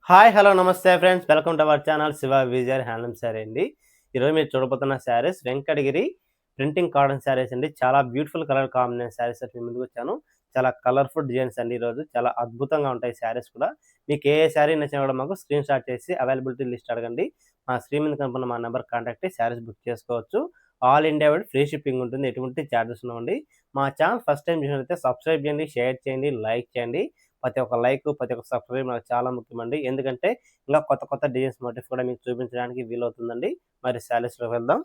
Hi hello నమస్తే friends, welcome to our channel Shiva Vijay handloom sari అండి. ఈరోజు మీరు చూడబోతున్న శారీస్ వెంకటగిరి ప్రింటింగ్ కాటన్ శారీస్ అండి. చాలా బ్యూటిఫుల్ కలర్ కాంబినేషన్ శారీస్ మీ ముందుకు వచ్చాను. చాలా కలర్ఫుల్ డిజైన్స్ అండి. ఈరోజు చాలా అద్భుతంగా ఉంటాయి శారీస్ కూడా. మీకు ఏ శారీ నచ్చినా కూడా మాకు స్క్రీన్ షాట్ చేసి అవైలబిలిటీ లిస్ట్ అడగండి. మా స్క్రీన్ మీద కనుక మా నెంబర్ కాంటాక్ట్ అయ్యి శారీస్ బుక్ చేసుకోవచ్చు. All India wide free shipping ఉంటుంది. ఎటువంటి ఛార్జెస్ ఉండవండి. మా ఛానల్ ఫస్ట్ టైం చూసినట్లయితే సబ్స్క్రైబ్ చేయండి, షేర్ చేయండి, లైక్ చేయండి. ప్రతి ఒక్క లైక్, ప్రతి ఒక్క సబ్స్క్రైబ్ మనకు చాలా ముఖ్యమండి. ఎందుకంటే ఇంకా కొత్త కొత్త డిజైన్స్ మోటివ్స్ కూడా మీకు చూపించడానికి వీలవుతుందండి. మరి శారీస్లో వెళ్దాం.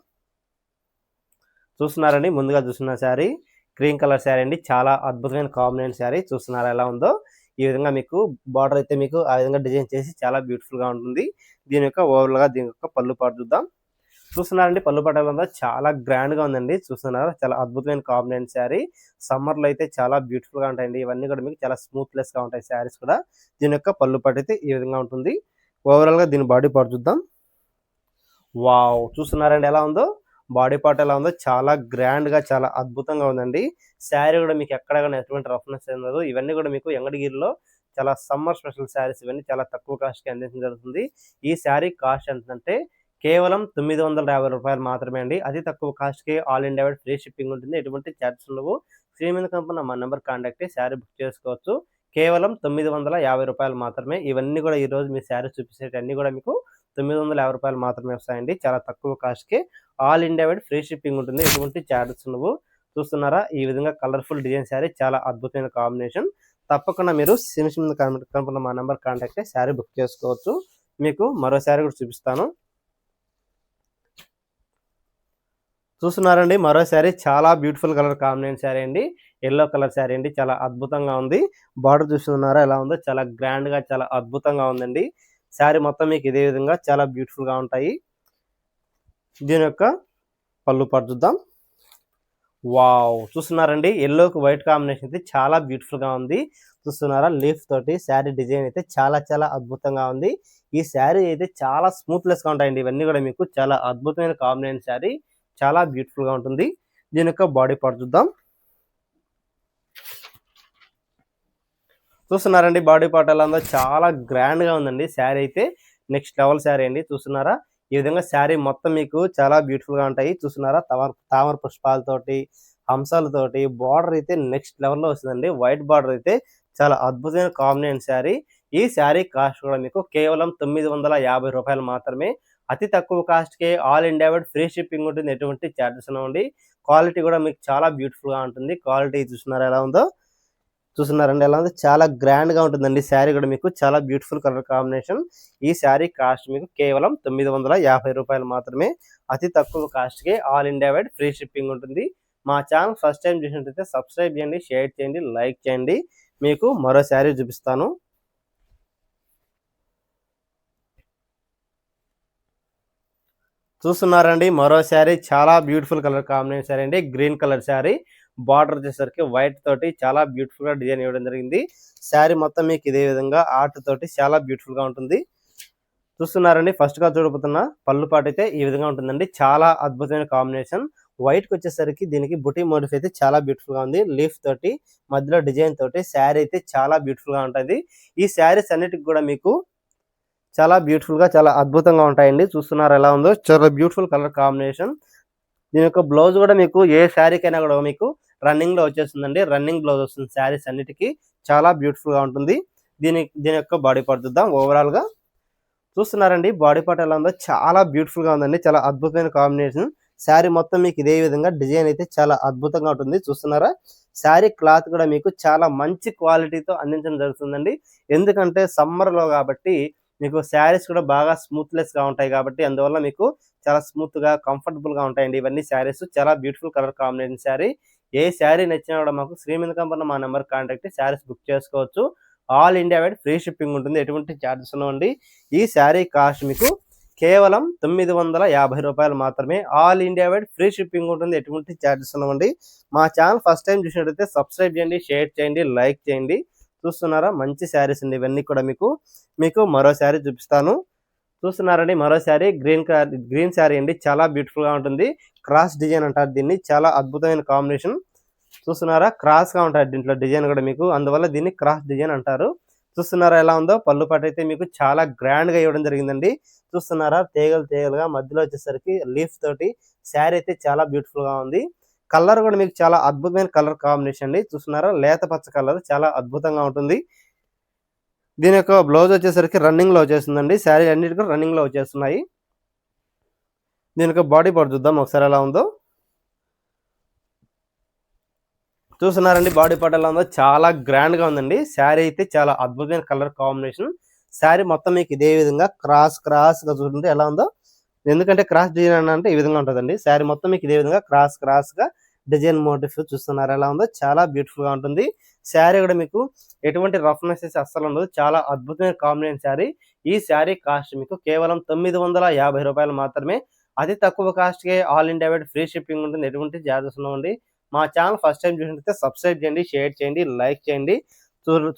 చూస్తున్నారండి, ముందుగా చూస్తున్న శారీ క్రీమ్ కలర్ శారీ అండి. చాలా అద్భుతమైన కాంబినేషన్ శారీ. చూస్తున్నారా ఎలా ఉందో? ఈ విధంగా మీకు బార్డర్ అయితే మీకు ఆ విధంగా డిజైన్ చేసి చాలా బ్యూటిఫుల్ గా ఉంటుంది. దీని యొక్క ఓవరాల్ గా దీని యొక్క పళ్ళు పాటు చూద్దాం. చూస్తున్నారండి, పళ్ళు పట్టాల ఉందా? చాలా గ్రాండ్ గా ఉందండి. చూస్తున్నారా, చాలా అద్భుతమైన కాంబినేషన్ శారీ. సమ్మర్ లో అయితే చాలా బ్యూటిఫుల్ గా ఉంటాయండి. ఇవన్నీ కూడా మీకు చాలా స్మూత్లెస్ గా ఉంటాయి శారీస్ కూడా. దీని యొక్క పళ్ళు పాటు అయితే ఈ విధంగా ఉంటుంది. ఓవరాల్ గా దీని బాడీ పార్ట్ చూద్దాం. వావ్, చూస్తున్నారండి ఎలా ఉందో? బాడీ పార్ట్ ఎలా ఉందో? చాలా గ్రాండ్ గా, చాలా అద్భుతంగా ఉందండి. శారీ కూడా మీకు ఎక్కడ కానీ ఎటువంటి రఫ్నెస్ ఉండదు. ఇవన్నీ కూడా మీకు ఎంగడగిరిలో చాలా సమ్మర్ స్పెషల్ శారీస్. ఇవన్నీ చాలా తక్కువ కాస్ట్ కి అందించడం జరుగుతుంది. ఈ శారీ కాస్ట్ ఎంతంటే కేవలం 950 రూపాయలు మాత్రమే అండి. అతి తక్కువ కాస్ట్ కి all India wide free shipping ఉంటుంది. ఎటువంటి ఛార్జెస్ ఉండవు. స్క్రీన్ మీద కనుక మా నెంబర్ కాంటాక్ట్ అయ్యి శారీ బుక్ చేసుకోవచ్చు. కేవలం 950 రూపాయలు మాత్రమే. ఇవన్నీ కూడా ఈ రోజు మీ శారీ చూపించేటన్నీ కూడా మీకు 950 రూపాయలు మాత్రమే వస్తాయండి. చాలా తక్కువ కాస్ట్కి all India wide free shipping ఉంటుంది. ఎటువంటి ఛార్జెస్ ఉండవు. చూస్తున్నారా, ఈ విధంగా కలర్ఫుల్ డిజైన్ శారీ, చాలా అద్భుతమైన కాంబినేషన్. తప్పకుండా మీరు సిమ్ కనుక మా నెంబర్ కాంటాక్ట్ అయ్యి శారీ బుక్ చేసుకోవచ్చు. మీకు మరో శారీ కూడా చూపిస్తాను. చూస్తున్నారండి, మరో శారీ చాలా బ్యూటిఫుల్ కలర్ కాంబినేషన్ శారీ అండి. ఎల్లో కలర్ శారీ అండి. చాలా అద్భుతంగా ఉంది. బార్డర్ చూస్తున్నారా ఎలా ఉందో? చాలా గ్రాండ్ గా, చాలా అద్భుతంగా ఉందండి. శారీ మొత్తం మీకు ఇదే విధంగా చాలా బ్యూటిఫుల్ గా ఉంటాయి. దీని యొక్క పళ్ళు పాటు చూద్దాం. వావ్, చూస్తున్నారండి, ఎల్లోకి వైట్ కాంబినేషన్ అయితే చాలా బ్యూటిఫుల్ గా ఉంది. చూస్తున్నారా, లీఫ్ తోటి శారీ డిజైన్ అయితే చాలా చాలా అద్భుతంగా ఉంది. ఈ శారీ అయితే చాలా స్మూత్లెస్ గా ఉంటాయండి. ఇవన్నీ కూడా మీకు చాలా అద్భుతమైన కాంబినేషన్ శారీ. చాలా బ్యూటిఫుల్ గా ఉంటుంది. దీని యొక్క బాడీ పార్ట్ చూద్దాం. చూస్తున్నారండి, బాడీ పార్ట్ ఎలా ఉందో? చాలా గ్రాండ్ గా ఉందండి. శారీ అయితే నెక్స్ట్ లెవెల్ శారీ అండి. చూస్తున్నారా, ఈ విధంగా శారీ మొత్తం మీకు చాలా బ్యూటిఫుల్ గా ఉంటాయి. చూస్తున్నారా, తామర పుష్పాలతోటి, హంసాలతోటి బార్డర్ అయితే నెక్స్ట్ లెవెల్లో వస్తుందండి. వైట్ బార్డర్ అయితే చాలా అద్భుతమైన కాంబినేషన్ శారీ. ఈ శారీ కాస్ట్ కూడా మీకు కేవలం 950 రూపాయలు మాత్రమే. అతి తక్కువ కాస్ట్ కి all India wide free shipping ఉంటుంది. ఎటువంటి ఛార్జెస్ ఉండవండి. క్వాలిటీ కూడా మీకు చాలా బ్యూటిఫుల్ గా ఉంటుంది. క్వాలిటీ చూస్తున్నారా ఎలా ఉందో? చూస్తున్నారండి ఎలా ఉంది? చాలా గ్రాండ్ గా ఉంటుందండి. శారీ కూడా మీకు చాలా బ్యూటిఫుల్ కలర్ కాంబినేషన్. ఈ శారీ కాస్ట్ మీకు కేవలం 950 రూపాయలు మాత్రమే. అతి తక్కువ కాస్ట్ కి all India wide free shipping ఉంటుంది. మా ఛానల్ ఫస్ట్ టైం చూసినట్లయితే సబ్స్క్రైబ్ చేయండి, షేర్ చేయండి, లైక్ చేయండి. మీకు మరో శారీ చూపిస్తాను. చూస్తున్నారండి, మరో శారీ చాలా బ్యూటిఫుల్ కలర్ కాంబినేషన్ శారీ అండి. Green colour sari. బార్డర్ వచ్చేసరికి వైట్ తోటి చాలా బ్యూటిఫుల్ గా డిజైన్ ఇవ్వడం జరిగింది. శారీ మొత్తం మీకు ఇదే విధంగా ఆర్ట్ తోటి చాలా బ్యూటిఫుల్ గా ఉంటుంది. చూస్తున్నారండి, ఫస్ట్ గా చూడబోతున్న పళ్ళు పాటు అయితే ఈ విధంగా ఉంటుందండి. చాలా అద్భుతమైన కాంబినేషన్. వైట్ కి వచ్చేసరికి దీనికి బుటీ మోటిఫ్ అయితే చాలా బ్యూటిఫుల్ గా ఉంది. లీఫ్ తోటి మధ్యలో డిజైన్ తోటి శారీ అయితే చాలా బ్యూటిఫుల్ గా ఉంటుంది. ఈ శారీస్ అన్నిటికి కూడా మీకు చాలా బ్యూటిఫుల్ గా, చాలా అద్భుతంగా ఉంటాయండి. చూస్తున్నారు ఎలా ఉందో? చాలా బ్యూటిఫుల్ కలర్ కాంబినేషన్. దీని యొక్క బ్లౌజ్ కూడా మీకు ఏ శారీకైనా కూడా మీకు రన్నింగ్ లో వచ్చేస్తుందండి. రన్నింగ్ బ్లౌజ్ వస్తుంది శారీస్ అన్నిటికీ. చాలా బ్యూటిఫుల్ గా ఉంటుంది. దీని యొక్క బాడీ పార్ట్ చూద్దాం. ఓవరాల్ గా చూస్తున్నారండి, బాడీ పార్ట్ ఎలా ఉందో? చాలా బ్యూటిఫుల్ గా ఉందండి. చాలా అద్భుతమైన కాంబినేషన్. శారీ మొత్తం మీకు ఇదే విధంగా డిజైన్ అయితే చాలా అద్భుతంగా ఉంటుంది. చూస్తున్నారా, శారీ క్లాత్ కూడా మీకు చాలా మంచి క్వాలిటీతో అందించడం జరుగుతుందండి. ఎందుకంటే సమ్మర్ లో కాబట్టి మీకు శారీస్ కూడా బాగా స్మూత్లెస్ గా ఉంటాయి కాబట్టి అందువల్ల మీకు చాలా స్మూత్ గా, కంఫర్టబుల్ గా ఉంటాయండి ఇవన్నీ శారీస్. చాలా బ్యూటిఫుల్ కలర్ కాంబినేషన్ శారీ. ఏ శారీ నచ్చినా కూడా మాకు స్క్రీన్ మీద కనపడిన మా నెంబర్ కాంటాక్ట్ శారీస్ బుక్ చేసుకోవచ్చు. All India wide free shipping ఉంటుంది. ఎటువంటి ఛార్జెస్ ఉండవండి. ఈ శారీ కాస్ట్ మీకు కేవలం 950 రూపాయలు మాత్రమే. All India wide free shipping ఉంటుంది. ఎటువంటి ఛార్జెస్ ఉండవండి. మా ఛానల్ ఫస్ట్ టైం చూసినట్లయితే సబ్స్క్రైబ్ చేయండి, షేర్ చేయండి, లైక్ చేయండి. చూస్తున్నారా, మంచి శారీస్ అండి ఇవన్నీ కూడా. మీకు మరో శారీ చూపిస్తాను. చూస్తున్నారండి, మరో శారీ గ్రీన్ శారీ అండి. చాలా బ్యూటిఫుల్ గా ఉంటుంది. క్రాస్ డిజైన్ అంటారు దీన్ని. చాలా అద్భుతమైన కాంబినేషన్. చూస్తున్నారా, క్రాస్ గా ఉంటారు దీంట్లో డిజైన్ కూడా మీకు. అందువల్ల దీన్ని క్రాస్ డిజైన్ అంటారు. చూస్తున్నారా ఎలా ఉందో? పళ్ళు పాట అయితే మీకు చాలా గ్రాండ్ గా ఇవ్వడం జరిగిందండి. చూస్తున్నారా తీగలు తీగలుగా మధ్యలో వచ్చేసరికి లీఫ్ తోటి శారీ అయితే చాలా బ్యూటిఫుల్ గా ఉంది. కలర్ కూడా మీకు చాలా అద్భుతమైన కలర్ కాంబినేషన్ అండి. చూస్తున్నారా లేత పచ్చ కలర్ చాలా అద్భుతంగా ఉంటుంది. దీని యొక్క బ్లౌజ్ వచ్చేసరికి రన్నింగ్ లో వచ్చేస్తుందండి. శారీ అన్నిటి కూడా రన్నింగ్ లో వచ్చేస్తున్నాయి. దీని యొక్క బాడీ పార్ట్ చూద్దాం ఒకసారి ఎలా ఉందో. చూస్తున్నారండి బాడీ పార్ట్ ఎలా ఉందో? చాలా గ్రాండ్ గా ఉందండి. శారీ అయితే చాలా అద్భుతమైన కలర్ కాంబినేషన్. శారీ మొత్తం మీకు ఇదే విధంగా క్రాస్ క్రాస్ గా చూస్తుంటే ఎలా ఉందో? ఎందుకంటే క్రాస్ డిజైన్ అంటే ఈ విధంగా ఉంటుందండి. శారీ మొత్తం మీకు ఇదే విధంగా క్రాస్ క్రాస్ గా డిజైన్ మోటిఫ్ చూస్తున్నారు ఎలా ఉందో? చాలా బ్యూటిఫుల్ గా ఉంటుంది. శారీ కూడా మీకు ఎటువంటి రఫ్నెస్ అస్సలు ఉండదు. చాలా అద్భుతమైన కాంబినేషన్ శారీ. ఈ శారీ కాస్ట్ మీకు కేవలం 950 రూపాయలు మాత్రమే. అతి తక్కువ కాస్ట్ కే all India wide free shipping ఉంటుంది. ఎటువంటి చార్జెస్ ఉండవండి. మా ఛానల్ ఫస్ట్ టైం చూసినట్లయితే సబ్స్క్రైబ్ చేయండి, షేర్ చేయండి, లైక్ చేయండి.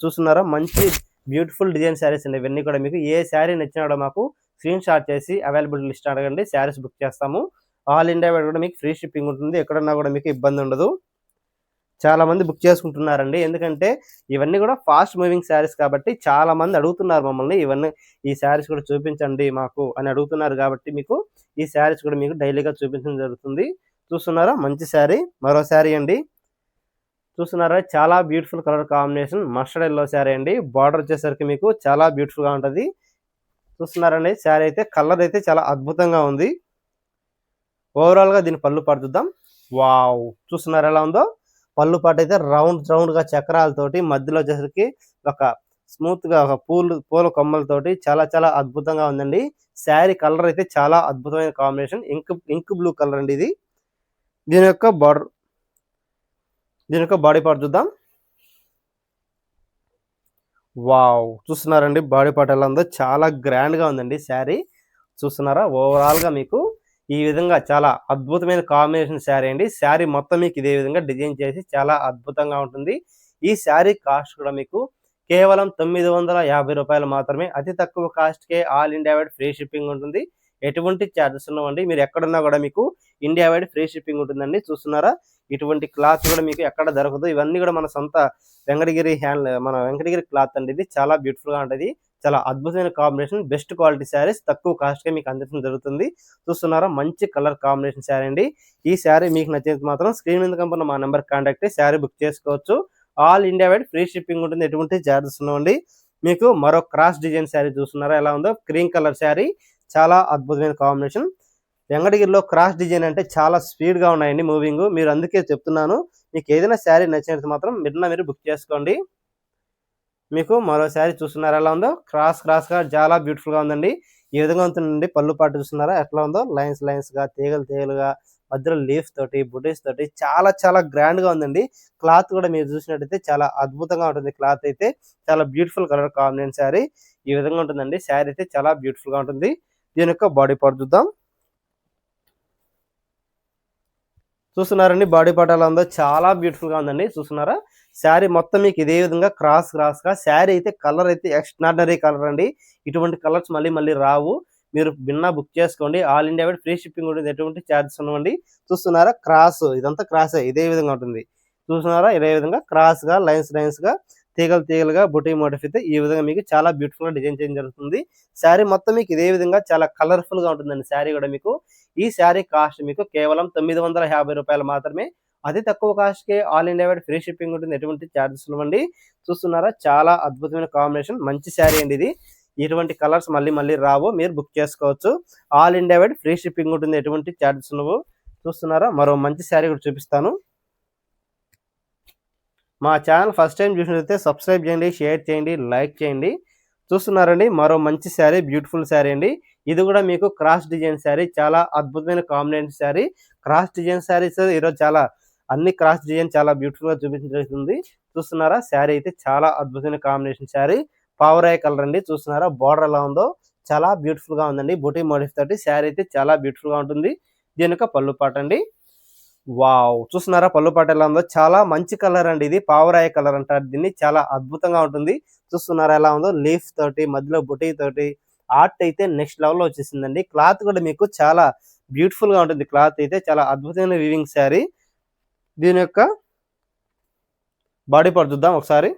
చూస్తున్నారా మంచి బ్యూటిఫుల్ డిజైన్ శారీస్ అండి. ఇవన్నీ కూడా మీకు ఏ శారీ నచ్చినా కూడా మాకు స్క్రీన్ షాట్ చేసి అవైలబుల్ లిస్ట్ అడగండి, శారీస్ బుక్ చేస్తాము. ఆల్ ఇండియా వైడ్ కూడా మీకు ఫ్రీ షిప్పింగ్ ఉంటుంది. ఎక్కడన్నా కూడా మీకు ఇబ్బంది ఉండదు. చాలా మంది బుక్ చేసుకుంటున్నారండి. ఎందుకంటే ఇవన్నీ కూడా ఫాస్ట్ మూవింగ్ శారీస్ కాబట్టి చాలా మంది అడుగుతున్నారు మమ్మల్ని, ఇవన్నీ ఈ శారీస్ కూడా చూపించండి మాకు అని అడుగుతున్నారు. కాబట్టి మీకు ఈ శారీస్ కూడా మీకు డైలీగా చూపించడం జరుగుతుంది. చూస్తున్నారా మంచి శారీ, మరో శారీ అండి. చూస్తున్నారా చాలా beautiful colour combination mustard yellow sari అండి. బార్డర్ వచ్చేసరికి మీకు చాలా బ్యూటిఫుల్ గా ఉంటది. చూస్తున్నారండి శారీ అయితే కలర్ అయితే చాలా అద్భుతంగా ఉంది. ఓవరాల్ గా దీని పళ్ళు పాటు చూద్దాం. వావ్, చూస్తున్నారు ఎలా ఉందో? పళ్ళు పాటు అయితే రౌండ్ రౌండ్ గా చక్రాలతోటి మధ్యలో వచ్చేసరికి ఒక స్మూత్ గా ఒక పూల కొమ్మలతోటి చాలా చాలా అద్భుతంగా ఉందండి. శారీ కలర్ అయితే చాలా అద్భుతమైన కాంబినేషన్. ఇంక్ బ్లూ కలర్ అండి ఇది. దీని యొక్క బాడీ పార్ట్ చూద్దాం. వావ్, చూస్తున్నారండి బాడీ పార్ట్ ఎలా ఉందో? చాలా గ్రాండ్ గా ఉందండి శారీ. చూస్తున్నారా ఓవరాల్ గా మీకు ఈ విధంగా చాలా అద్భుతమైన కాంబినేషన్ శారీ అండి. శారీ మొత్తం మీకు ఇదే విధంగా డిజైన్ చేసి చాలా అద్భుతంగా ఉంటుంది. ఈ శారీ కాస్ట్ కూడా మీకు కేవలం 950 రూపాయలు మాత్రమే. అతి తక్కువ కాస్ట్ కే all India wide free shipping ఉంటుంది. ఎటువంటి ఛార్జెస్ ఉండవండి. మీరు ఎక్కడున్నా కూడా మీకు ఇండియా వైడ్ ఫ్రీ షిప్పింగ్ ఉంటుందండి. చూస్తున్నారా ఇటువంటి క్లాత్ కూడా మీకు ఎక్కడ దొరకదు. ఇవన్నీ కూడా మన సొంత వెంకటగిరి క్లాత్ అండి. ఇది చాలా బ్యూటిఫుల్ గా ఉంటుంది. చాలా అద్భుతమైన కాంబినేషన్, బెస్ట్ క్వాలిటీ శారీస్ తక్కువ కాస్ట్ గా మీకు అందించడం జరుగుతుంది. చూస్తున్నారా మంచి కలర్ కాంబినేషన్ శారీ అండి. ఈ శారీ మీకు నచ్చినంత మాత్రం స్క్రీన్ మీద కనపడిన మా నెంబర్ కాంటాక్ట్ అయ్యి శారీ బుక్ చేసుకోవచ్చు. All India wide free shipping ఉంటుంది. ఎటువంటి చార్జెస్ ఉండవండి. మీకు మరో క్రాస్ డిజైన్ శారీ చూస్తున్నారా ఎలా ఉందో? క్రీమ్ కలర్ శారీ, చాలా అద్భుతమైన కాంబినేషన్. వెంకటగిరిలో క్రాస్ డిజైన్ అంటే చాలా స్పీడ్ గా ఉన్నాయండి మూవింగ్. మీరు అందుకే చెప్తున్నాను, మీకు ఏదైనా శారీ నచ్చినట్టు మాత్రం మీరు బుక్ చేసుకోండి. మీకు మరో శారీ చూస్తున్నారా ఎలా ఉందో? క్రాస్ గా చాలా బ్యూటిఫుల్ గా ఉందండి. ఈ విధంగా ఉంటుందండి. పళ్ళు పాటు చూస్తున్నారా ఎట్లా ఉందో? లైన్స్ గా తీగలుగా మధ్యలో లీఫ్ తోటి బుటీస్ తోటి చాలా చాలా గ్రాండ్ గా ఉందండి. క్లాత్ కూడా మీరు చూసినట్టయితే చాలా అద్భుతంగా ఉంటుంది. క్లాత్ అయితే చాలా బ్యూటిఫుల్ కలర్ కాంబినేషన్ శారీ ఈ విధంగా ఉంటుందండి. శారీ అయితే చాలా బ్యూటిఫుల్ గా ఉంటుంది. దీని యొక్క బాడీ పార్ట్ చూద్దాం. చూస్తున్నారండి బాడీ పార్ట్ ఎలా ఉందో? చాలా బ్యూటిఫుల్ గా ఉందండి. చూస్తున్నారా శారీ మొత్తం మీకు ఇదే విధంగా క్రాస్ గా శారీ అయితే కలర్ అయితే ఎక్స్ట్రాడినరీ కలర్ అండి. ఇటువంటి కలర్స్ మళ్ళీ రావు. మీరు బిన్నా బుక్ చేసుకోండి. All India wide free shipping ఉంటుంది. ఎటువంటి ఛార్జెస్ ఉండవండి. చూస్తున్నారా క్రాస్, ఇదంతా క్రాస్ ఇదే విధంగా ఉంటుంది. చూస్తున్నారా ఇదే విధంగా క్రాస్ గా లైన్స్ గా తీగలుగా బుటీ మోటిఫ్ అయితే ఈ విధంగా మీకు చాలా బ్యూటిఫుల్ గా డిజైన్ చేయడం జరుగుతుంది. శారీ మొత్తం మీకు ఇదే విధంగా చాలా కలర్ఫుల్ గా ఉంటుందండి. శారీ కూడా మీకు ఈ శారీ కాస్ట్ మీకు కేవలం 950 రూపాయలు మాత్రమే. అతి తక్కువ కాస్ట్ కే all India wide free shipping ఉంటుంది. ఎటువంటి ఛార్జెస్ ఉండవండి. చూస్తున్నారా చాలా అద్భుతమైన కాంబినేషన్, మంచి శారీ అండి ఇది. ఇటువంటి కలర్స్ మళ్ళీ రావు. మీరు బుక్ చేసుకోవచ్చు. All India wide free shipping ఉంటుంది. ఎటువంటి ఛార్జెస్ ఉండవు. చూస్తున్నారా మరో మంచి శారీ కూడా చూపిస్తాను. మా ఛానల్ ఫస్ట్ టైం చూసినట్లయితే సబ్స్క్రైబ్ చేయండి, షేర్ చేయండి, లైక్ చేయండి. చూస్తున్నారండి మరో మంచి శారీ, బ్యూటిఫుల్ శారీ అండి. ఇది కూడా మీకు క్రాస్ డిజైన్ శారీ, చాలా అద్భుతమైన combination sari. Cross design saris ఈరోజు చాలా అన్ని క్రాస్ డిజైన్ చాలా బ్యూటిఫుల్ గా చూపించబడుతుంది. చూస్తున్నారా శారీ అయితే చాలా అద్భుతమైన కాంబినేషన్ శారీ. పావురాయి కలర్ అండి. చూస్తున్నారా బార్డర్ ఎలా ఉందో? చాలా బ్యూటిఫుల్ గా ఉందండి. బూటీ మోటిఫ్ తోటి శారీ అయితే చాలా బ్యూటిఫుల్ గా ఉంటుంది. దీని యొక్క పళ్ళు పాట అండి. వావ్, చూస్తున్నారా పళ్ళు పాట ఎలా ఉందో? చాలా మంచి కలర్ అండి. ఇది పావురాయి కలర్ అంటారు దీన్ని. చాలా అద్భుతంగా ఉంటుంది. చూస్తున్నారా ఎలా ఉందో? లీఫ్ తోటి మధ్యలో బుటీ తోటి ఆర్ట్ అయితే నెక్స్ట్ లెవెల్ లో వచ్చేసిందండి. క్లాత్ కూడా మీకు చాలా బ్యూటిఫుల్ గా ఉంటుంది. క్లాత్ అయితే చాలా అద్భుతమైన వీవింగ్ శారీ. దీని యొక్క బాడీ పార్ట్ చూద్దాం ఒకసారి.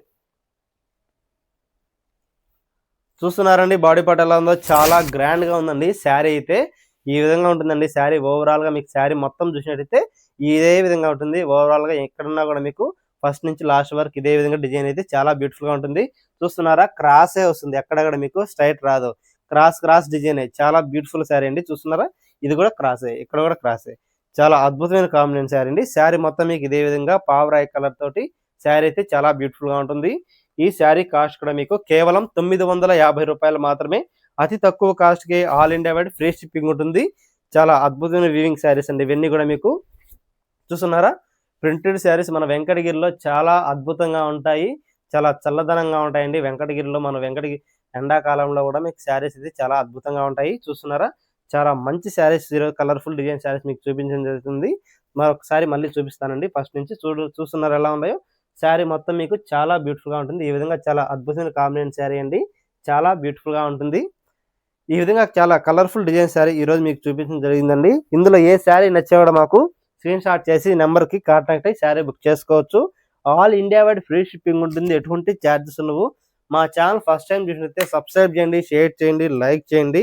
చూస్తున్నారండి బాడీ పార్ట్ ఎలా ఉందో, చాలా గ్రాండ్ గా ఉందండి శారీ అయితే. ఈ విధంగా ఉంటుందండి శారీ. ఓవరాల్ గా మీకు శారీ మొత్తం చూసినట్టయితే ఇదే విధంగా ఉంటుంది. ఓవరాల్ గా ఎక్కడున్నా కూడా మీకు ఫస్ట్ నుంచి లాస్ట్ వరకు ఇదే విధంగా డిజైన్ అయితే చాలా బ్యూటిఫుల్ గా ఉంటుంది. చూస్తున్నారా, క్రాసే వస్తుంది, ఎక్కడక్కడ మీకు స్ట్రైట్ రాదు. క్రాస్ డిజైన్ చాలా బ్యూటిఫుల్ శారీ అండి. చూస్తున్నారా, ఇది కూడా క్రాసే, ఇక్కడ కూడా క్రాసే. చాలా అద్భుతమైన కాంబినేషన్ శారీ అండి. శారీ మొత్తం మీకు ఇదే విధంగా పావురాయి కలర్ తోటి శారీ అయితే చాలా బ్యూటిఫుల్ గా ఉంటుంది. ఈ శారీ కాస్ట్ కూడా మీకు కేవలం 950 రూపాయలు మాత్రమే. అతి తక్కువ కాస్ట్ కి all India wide free shipping ఉంటుంది. చాలా అద్భుతమైన వీవింగ్ శారీస్ అండి ఇవన్నీ కూడా. మీకు చూస్తున్నారా, ప్రింటెడ్ శారీస్ మన వెంకటగిరిలో చాలా అద్భుతంగా ఉంటాయి, చాలా చల్లదనంగా ఉంటాయండి. వెంకటగిరిలో మన ఎండాకాలంలో కూడా మీకు శారీస్ ఇది చాలా అద్భుతంగా ఉంటాయి. చూస్తున్నారా, చాలా మంచి శారీస్, కలర్ఫుల్ డిజైన్ శారీస్ మీకు చూపించడం జరుగుతుంది. మరొకసారి మళ్ళీ చూపిస్తానండి ఫస్ట్ నుంచి. చూస్తున్నారు ఎలా ఉన్నాయో. శారీ మొత్తం మీకు చాలా బ్యూటిఫుల్ గా ఉంటుంది. ఈ విధంగా చాలా అద్భుతమైన కాంబినేషన్ శారీ అండి, చాలా బ్యూటిఫుల్ గా ఉంటుంది. ఈ విధంగా చాలా కలర్ఫుల్ డిజైన్ శారీ ఈ రోజు మీకు చూపించడం జరిగిందండి. ఇందులో ఏ శారీ నచ్చా కూడా మాకు స్క్రీన్ షాట్ చేసి నెంబర్ కి కాంటాక్ట్ అయ్యి శారీ బుక్ చేసుకోవచ్చు. All India wide free shipping ఉంటుంది, ఎటువంటి ఛార్జెస్ ఉండవు. మా ఛానల్ ఫస్ట్ టైం చూసినట్లయితే సబ్స్క్రైబ్ చేయండి, షేర్ చేయండి, లైక్ చేయండి.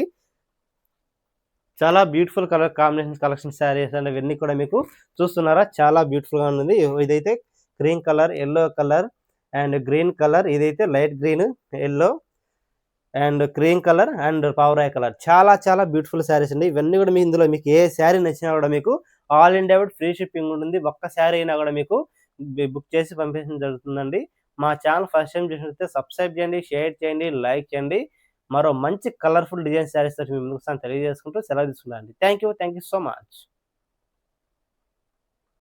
చాలా beautiful colour combination collection saris అండి ఇవన్నీ కూడా. మీకు చూస్తున్నారా, చాలా బ్యూటిఫుల్ గా ఉంది. ఇదైతే cream colour, yellow colour and green colour, ఇదైతే light green, yellow and cream colour and పావురాయి కలర్. చాలా చాలా బ్యూటిఫుల్ శారీస్ అండి ఇవన్నీ కూడా. మీ ఇందులో మీకు ఏ శారీ నచ్చినా కూడా మీకు all India wide free shipping ఉంటుంది. ఒక్క శారీ అయినా కూడా మీకు బుక్ చేసి పంపించడం జరుగుతుందండి. మా ఛానల్ ఫస్ట్ టైం చూసినట్లయితే సబ్స్క్రైబ్ చేయండి, షేర్ చేయండి, లైక్ చేయండి. మరో మంచి కలర్ఫుల్ డిజైన్ శారీస్ తోటి మీ ముందుకు తెలియజేసుకుంటూ సెలవు తీసుకున్నానండి. Thank you so much.